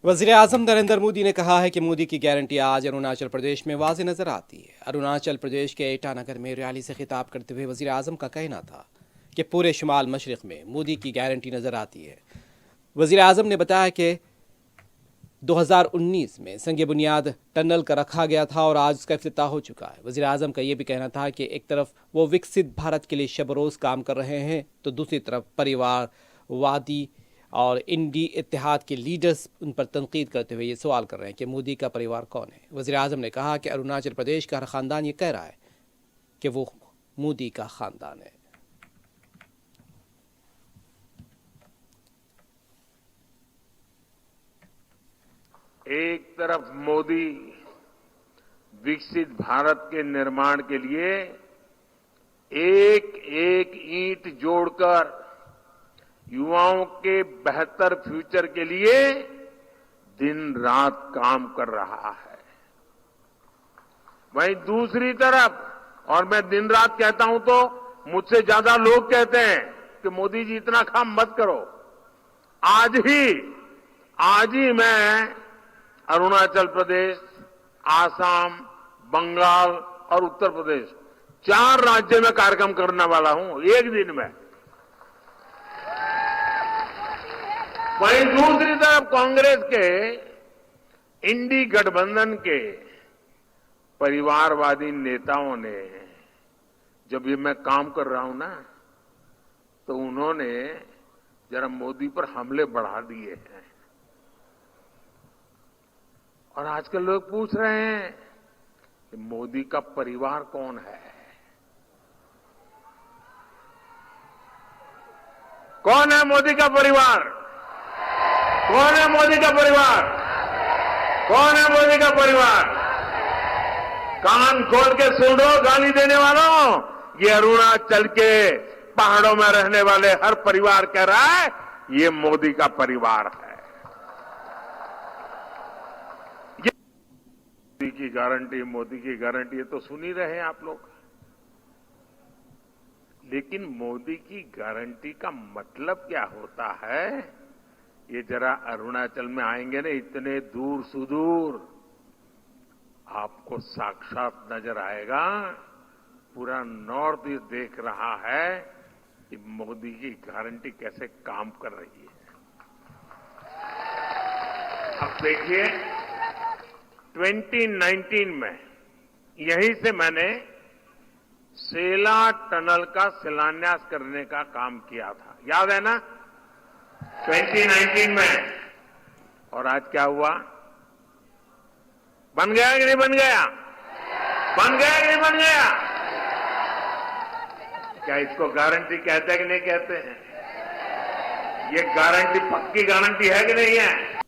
वज़ीर-ए-आज़म नरेंद्र मोदी ने कहा है कि मोदी की गारंटी आज अरुणाचल प्रदेश में वाज़ेह नजर आती है। अरुणाचल प्रदेश के ईटानगर में रैली से खिताब करते हुए वज़ीर-ए-आज़म का कहना था कि पूरे शुमाल मशरिक़ में मोदी की गारंटी नजर आती है। वज़ीर-ए-आज़म ने बताया कि 2019 में संग बुनियाद टनल का रखा गया था और आज उसका इफ्तिताह हो चुका है। वज़ीर-ए-आज़म का यह भी कहना था कि एक तरफ वो विकसित भारत के लिए शब रोज़ काम कर रहे हैं, तो दूसरी तरफ परिवारवादी और इंडी इत्तेहाद के लीडर्स उन पर तनकीद करते हुए ये सवाल कर रहे हैं कि मोदी का परिवार कौन है। वज़ीर-ए-आज़म ने कहा कि अरुणाचल प्रदेश का हर ख़ानदान ये कह रहा है कि वो मोदी का ख़ानदान है। एक तरफ मोदी विकसित भारत के निर्माण के लिए एक एक ईंट जोड़कर युवाओं के बेहतर फ्यूचर के लिए दिन रात काम कर रहा है। वहीं दूसरी तरफ, और मैं दिन रात कहता हूं तो मुझसे ज्यादा लोग कहते हैं कि मोदी जी इतना काम मत करो। आज ही मैं अरुणाचल प्रदेश, आसाम, बंगाल और उत्तर प्रदेश 4 राज्य में कार्यक्रम करने वाला हूं एक दिन में। वहीं दूसरी तरफ कांग्रेस के इंडी गठबंधन के परिवारवादी नेताओं ने, जब ये मैं काम कर रहा हूं ना, तो उन्होंने जरा मोदी पर हमले बढ़ा दिए हैं। और आजकल लोग पूछ रहे हैं कि मोदी का परिवार कौन है। कौन है मोदी का परिवार? कौन है मोदी का परिवार? कौन है मोदी का परिवार? कान खोल के सुनो गाली देने वालों, ये अरुणाचल के पहाड़ों में रहने वाले हर परिवार कह रहा है ये मोदी का परिवार है। मोदी की गारंटी ये तो सुन ही रहे हैं आप लोग। लेकिन मोदी की गारंटी का मतलब क्या होता है, ये जरा अरुणाचल में आएंगे ना, इतने दूर सुदूर आपको साक्षात नजर आएगा। पूरा नॉर्थ ईस्ट देख रहा है कि मोदी की गारंटी कैसे काम कर रही है। अब देखिए, 2019 में यहीं से मैंने सेला टनल का शिलान्यास करने का काम किया था, याद है ना? 2019 में। और आज क्या हुआ? बन गया कि नहीं बन गया? बन गया कि नहीं बन गया? क्या इसको गारंटी कहते हैं कि नहीं कहते हैं? ये गारंटी पक्की गारंटी है कि नहीं है?